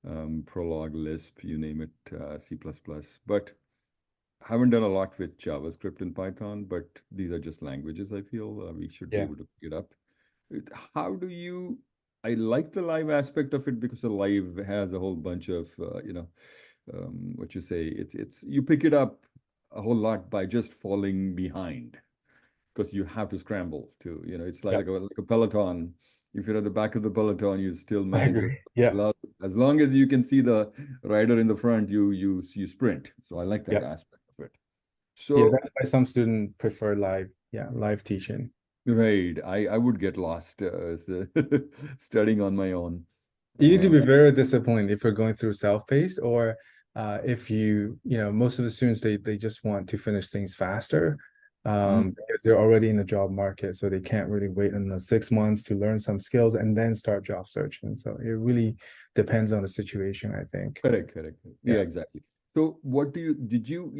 Prolog, Lisp, you name it, C++, but haven't done a lot with JavaScript and Python, but these are just languages I feel we should be Yeah. able to pick it up. How do you, I like the live aspect of it because the live has a whole bunch of, what you say, you pick it up a whole lot by just falling behind because you have to scramble to, it's like, Yeah. like a Peloton. If you're at the back of the Peloton, you still I manage agree. Yeah. as long as you can see the rider in the front, you sprint. So I like that Yeah. aspect of it. Yeah, So, that's why some students prefer live teaching. right, I would get lost studying on my own. You need to Uh, be very disciplined if you're going through self-paced, or if most of the students they just want to finish things faster, because they're already in the job market, so they can't really wait in the 6 months to learn some skills and then start job searching. So it really depends on the situation, I think. Correct. Yeah, Yeah. exactly. So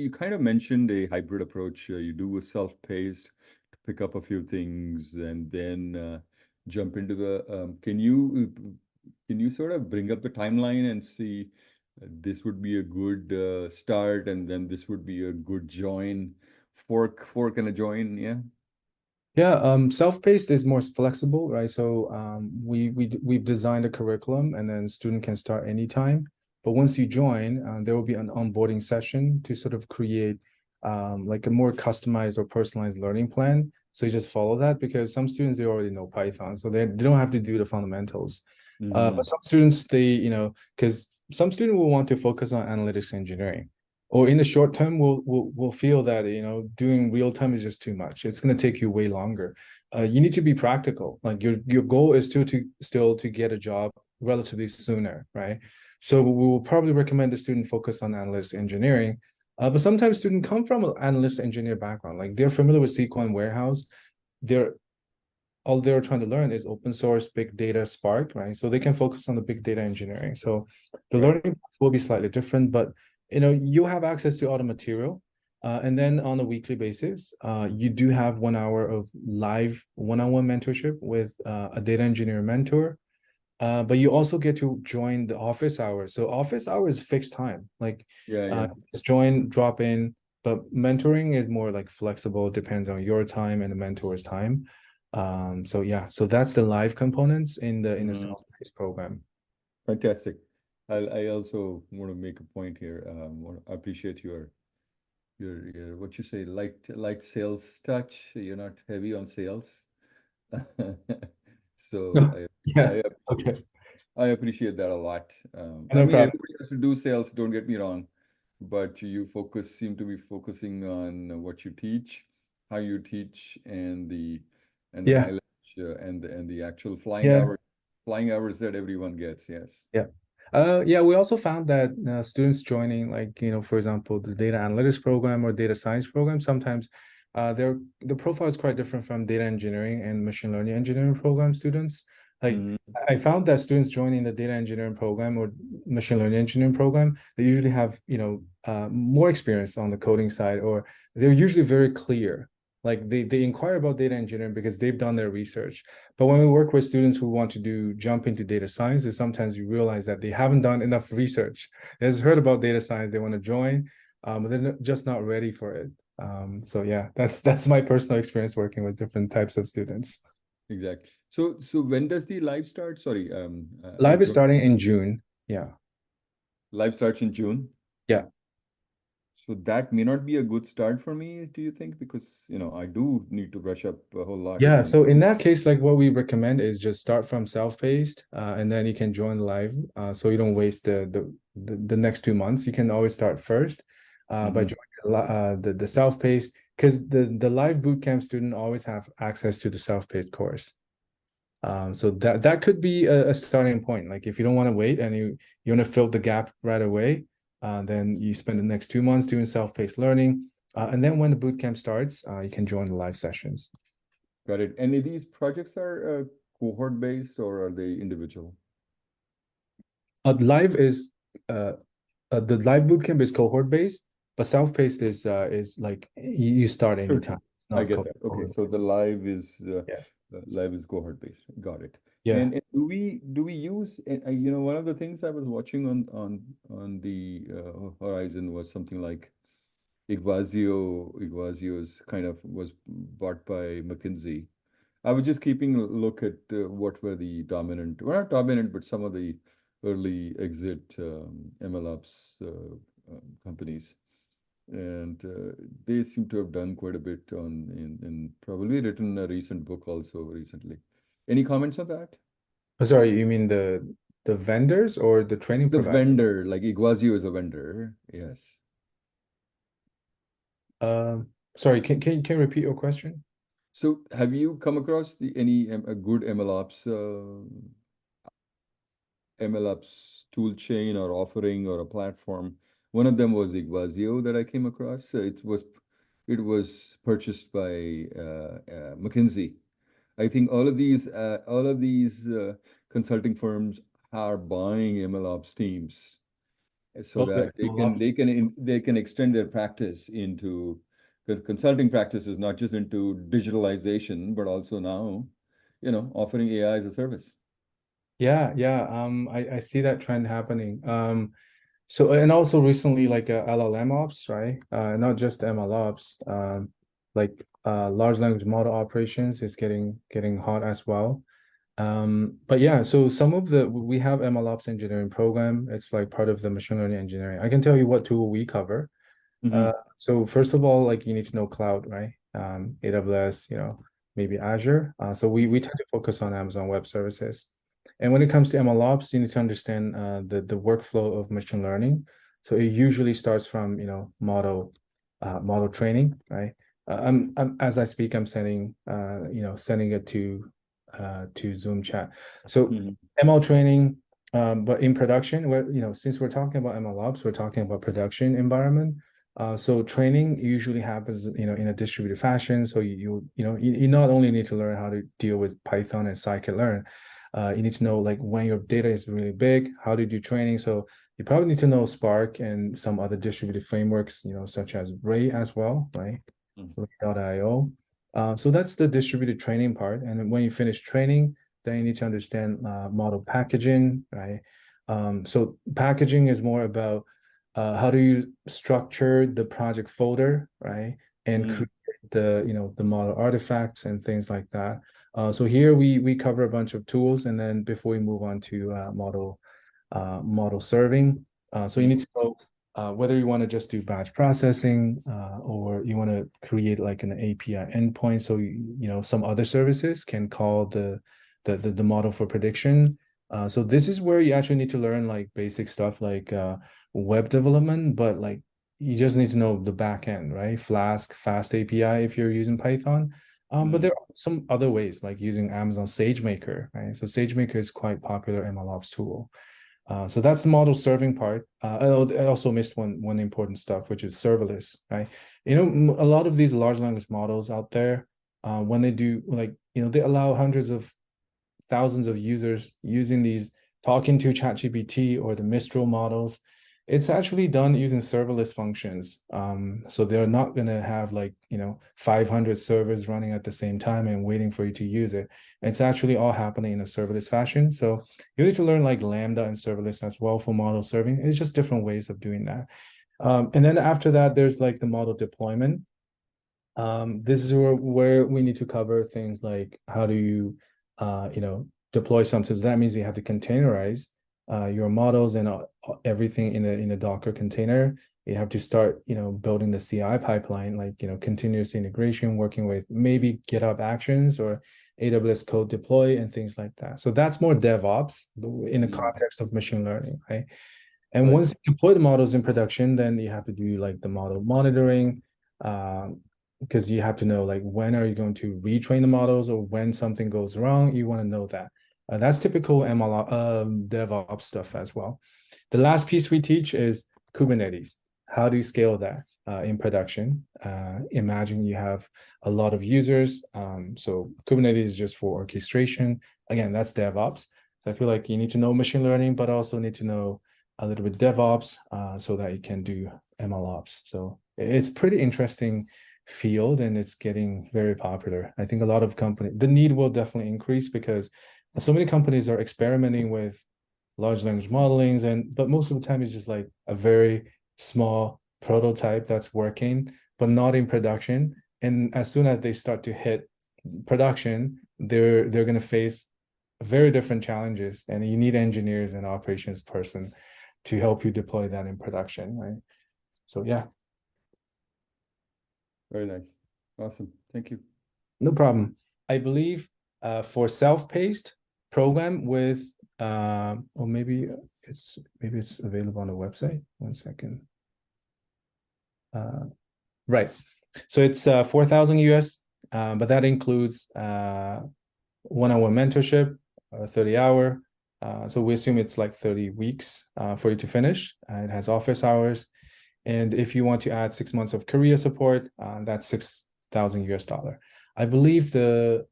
you kind of mentioned a hybrid approach. You do a self-paced to pick up a few things and then jump into can you sort of bring up the timeline and see this would be a good start and then this would be a good join, fork and a join, yeah? Yeah, self-paced is more flexible, right? So we've designed a curriculum, and then student can start anytime. But once you join, there will be an onboarding session to sort of create like a more customized or personalized learning plan. So you just follow that, because some students they already know Python, so they don't have to do the fundamentals. But some students because some students will want to focus on analytics engineering, or in the short term will feel that doing real time is just too much. It's going to take you way longer. You need to be practical. Like your goal is still to get a job relatively sooner, right? So we will probably recommend the student focus on analytics engineering. But sometimes students come from an analyst engineer background, like they're familiar with SQL and warehouse. They're all they're trying to learn is open source, big data, Spark, right? So they can focus on the big data engineering. So the Right. learning will be slightly different, but you have access to all the material. And then on a weekly basis, you do have 1 hour of live one-on-one mentorship with a data engineer mentor. But you also get to join the office hours. So office hours is fixed time. Like Yeah. just join, drop in. But mentoring is more like flexible, depends on your time and the mentor's time. So yeah, so that's the live components in the self-paced program. Fantastic. I also want to make a point here. I appreciate your what you say, light sales touch. You're not heavy on sales. So Yeah. Okay. I appreciate that a lot. I No mean, problem. everybody has to do sales, don't get me wrong, but you seem to be focusing on what you teach, how you teach and the Yeah. mileage and the actual Yeah. flying hours that everyone gets. Yes. Yeah. Yeah, we also found that students joining, like, for example, the data analytics program or data science program, sometimes the profile is quite different from data engineering and machine learning engineering program students. Like, Mhm. I found that students joining the data engineering program or machine learning engineering program, they usually have, more experience on the coding side, or they're usually very clear. Like they inquire about data engineering because they've done their research. But when we work with students who want to jump into data science, is sometimes you realize that they haven't done enough research. They just heard about data science, they want to join, but they're just not ready for it. So yeah, that's my personal experience working with different types of students. Exactly. So when does the live start? Sorry, I Live is dropped. starting in June. Yeah. Live starts in June. Yeah. So that may not be a good start for me, do you think? Because, I do need to brush up a whole lot Yeah, on. so in that case, like what we recommend is just start from self-paced, and then you can join live, so you don't waste the next 2 months. You can always start first, by Mhm. joining the self-paced, because the live bootcamp student always have access to the self-paced course. So that could be a starting point. Like if you don't want to wait and you want to fill the gap right away, then you spend the next 2 months doing self-paced learning, and then when the bootcamp starts, you can join the live sessions. Got it. And these projects are cohort based or are they individual? Live is the live bootcamp is cohort based, but self-paced is like you start Sure, anytime. sure. It's I not get that. Okay, cohort so the based. Yeah. live is cohort based. Got it. Yeah. And do we use one of the things I was watching on the horizon was something like Iguazio's kind of was bought by McKinsey. I was just keeping a look at what were the dominant, well, not dominant, but some of the early exit MLOps companies. And they seem to have done quite a bit in probably written a recent book also recently. Any comments on that? Oh, sorry, you mean the vendors or the training The provider? vendor, like Iguazio is a vendor, yes. Sorry, can you repeat your question? So have you come across any a good MLOps tool chain or offering or a platform? One of them was Iguazio that I came across. It was purchased by McKinsey. I think all of these consulting firms are buying MLOps teams so Okay, that they can MLOps. they can they can extend their practice into the consulting practices, not just into digitalization, but also now, offering AI as a service. Yeah, yeah. I see that trend happening. So and also recently, like LLM ops, right? Not just ML ops. Like large language model operations is getting hot as well. But yeah, so we have MLOps engineering program. It's like part of the machine learning engineering. I can tell you what tool we cover. Hmm. So first of all, like you need to know cloud, right? AWS, maybe Azure. So we tend to focus on Amazon Web Services. And when it comes to MLOps, you need to understand the workflow of machine learning. So it usually starts from, model training, right? As I speak, I'm sending it to Zoom chat. So Hmm. ML training, but in production, since we're talking about MLOps, we're talking about production environment. So training usually happens, in a distributed fashion. So you not only need to learn how to deal with Python and scikit-learn, you need to know like when your data is really big, how to do training. So you probably need to know Spark and some other distributed frameworks, such as Ray as well, right? Ray.io. So that's the distributed training part. And then when you finish training, then you need to understand model packaging, right? So packaging is more about how do you structure the project folder, right? And Hmm. create the model artifacts and things like that. So here we cover a bunch of tools, and then before we move on to model serving, so you need to know whether you want to just do batch processing, or you want to create like an API endpoint, so some other services can call the model for prediction. So this is where you actually need to learn like basic stuff like web development, but like you just need to know the back end, right? Flask, Fast API if you're using Python. But there are some other ways, like using Amazon SageMaker, right? So SageMaker is quite popular MLOps tool. So that's the model serving part. I also missed one important stuff, which is serverless, right? A lot of these large language models out there, when they do they allow hundreds of thousands of users using these, talking to ChatGPT or the Mistral models. It's actually done using serverless functions. So they're not going to have 500 servers running at the same time and waiting for you to use it. It's actually all happening in a serverless fashion. So you need to learn like Lambda and serverless as well for model serving. It's just different ways of doing that. And then after that, there's like the model deployment. This is where we need to cover things like how do you deploy something. So that means you have to containerize your models and everything in a Docker container. You have to start building the CI pipeline, like continuous integration, working with maybe GitHub Actions or AWS Code Deploy and things like that. So that's more DevOps in the context of machine learning, right? And once you deploy the models in production, then you have to do like the model monitoring, because you have to know like when are you going to retrain the models, or when something goes wrong, you want to know that. That's typical DevOps stuff as well. The last piece we teach is Kubernetes. How do you scale that in production? Imagine you have a lot of users. So Kubernetes is just for orchestration. Again, that's DevOps. So I feel like you need to know machine learning, but also need to know a little bit DevOps so that you can do MLOps. So it's pretty interesting field, and it's getting very popular. I think a lot of companies, the need will definitely increase because so many companies are experimenting with large language modelings, but most of the time it's just like a very small prototype that's working, but not in production. And as soon as they start to hit production, they're going to face very different challenges, and you need engineers and operations person to help you deploy that in production, right? So yeah. Very nice. Awesome. Thank you. No problem. I believe for self-paced program with or maybe it's available on the website. 1 second. Right. So it's 4,000 US, but that includes 1 hour mentorship, 30 hour. So we assume it's like 30 weeks for you to finish. It has office hours. And if you want to add 6 months of career support, that's 6,000 US dollar. I believe the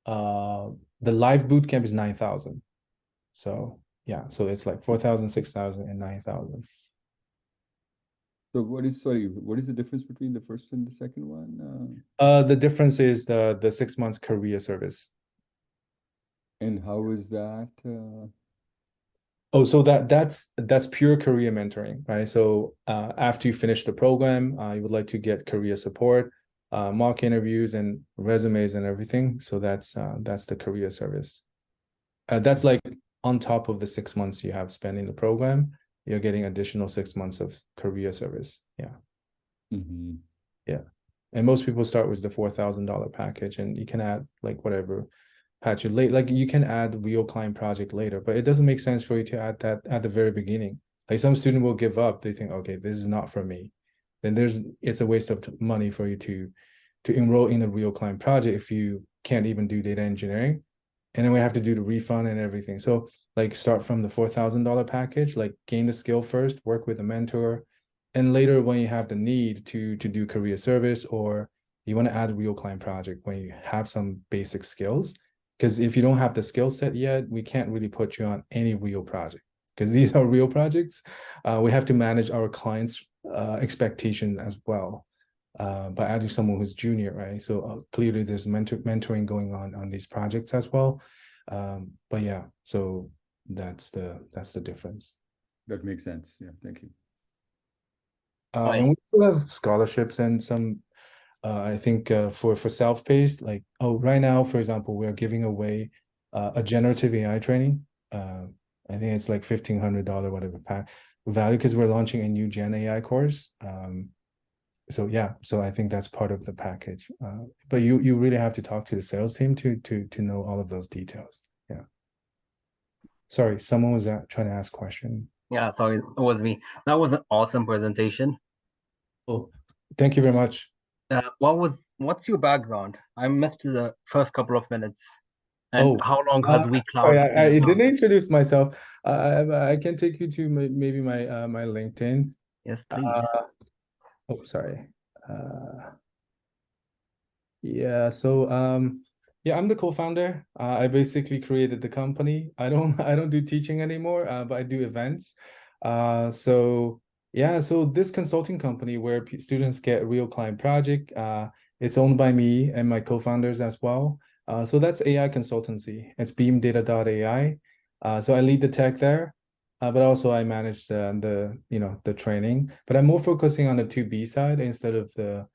live bootcamp is 9,000. So yeah, so it's like 4,000, 6,000, and 9,000. So what is the difference between the first and the second one? The difference is the 6 months career service. And how is that? Oh, so that's pure career mentoring, right? So after you finish the program, you would like to get career support, mock interviews and resumes and everything. So that's the career service. That's like on top of the 6 months you have spent in the program, you're getting additional 6 months of career service. Yeah. Mm-hmm. Yeah. And most people start with the $4,000 package, and you can add like whatever patch it late. Like you can add real client project later, but it doesn't make sense for you to add that at the very beginning. Like some student will give up. They think, okay, this is not for me. Then it's a waste of money for you to enroll in a real client project if you can't even do data engineering. And then we have to do the refund and everything. So like start from the $4,000 package, like gain the skill first, work with a mentor. And later when you have the need to do career service, or you want to add a real client project when you have some basic skills, because if you don't have the skill set yet, we can't really put you on any real project, because these are real projects. We have to manage our clients' expectations as well by adding someone who's junior, right? So clearly there's mentoring going on these projects as well. But yeah, so that's the difference. That makes sense. Yeah, thank you. And we still have scholarships and some I think for self-paced, like right now, for example, we're giving away a generative AI training. I think it's like $1,500 whatever value, because we're launching a new Gen AI course. So yeah, so I think that's part of the package. But you really have to talk to the sales team to know all of those details. Yeah. Sorry, someone was trying to ask a question. Yeah, sorry, it was me. That was an awesome presentation. Oh, thank you very much. What's your background? I missed the first couple of minutes. And Oh, how long has sorry, WeCloud been I around? didn't introduce myself. I can take you to maybe my my LinkedIn. Yes, please. Oh, sorry. Yeah, so yeah, I'm the co-founder. I basically created the company. I don't do teaching anymore, but I do events. So yeah, so this consulting company where students get real client project, it's owned by me and my co-founders as well. So that's AI consultancy. It's beamdata.ai. So I lead the tech there, but also I manage the training. But I'm more focusing on the 2B side instead of the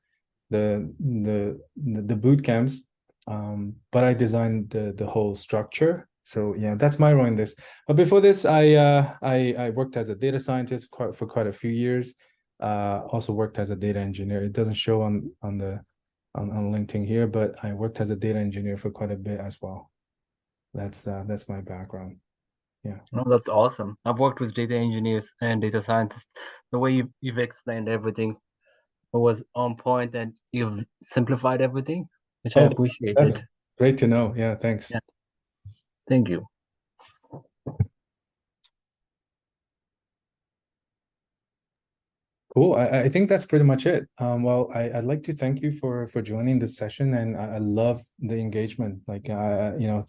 boot camps, but I designed the whole structure. So yeah, that's my role in this. But before this, I worked as a data scientist for quite a few years. Also worked as a data engineer. It doesn't show on LinkedIn here, but I worked as a data engineer for quite a bit as well. That's my background. Yeah. No, that's awesome. I've worked with data engineers and data scientists. The way you've explained everything was on point, and you've simplified everything, which I Oh, appreciated. that's great to know. Yeah, thanks. Yeah. Thank you. Cool. I think that's pretty much it. Well, I'd like to thank you for joining this session, and I love the engagement. Like,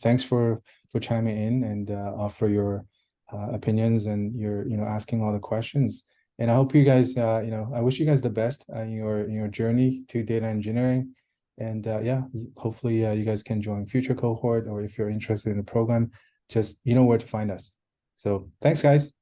thanks for chiming in and offer your opinions and your asking all the questions. And I hope you guys, I wish you guys the best in your journey to data engineering. And yeah, hopefully you guys can join future cohort, or if you're interested in the program, just you know where to find us. So thanks, guys.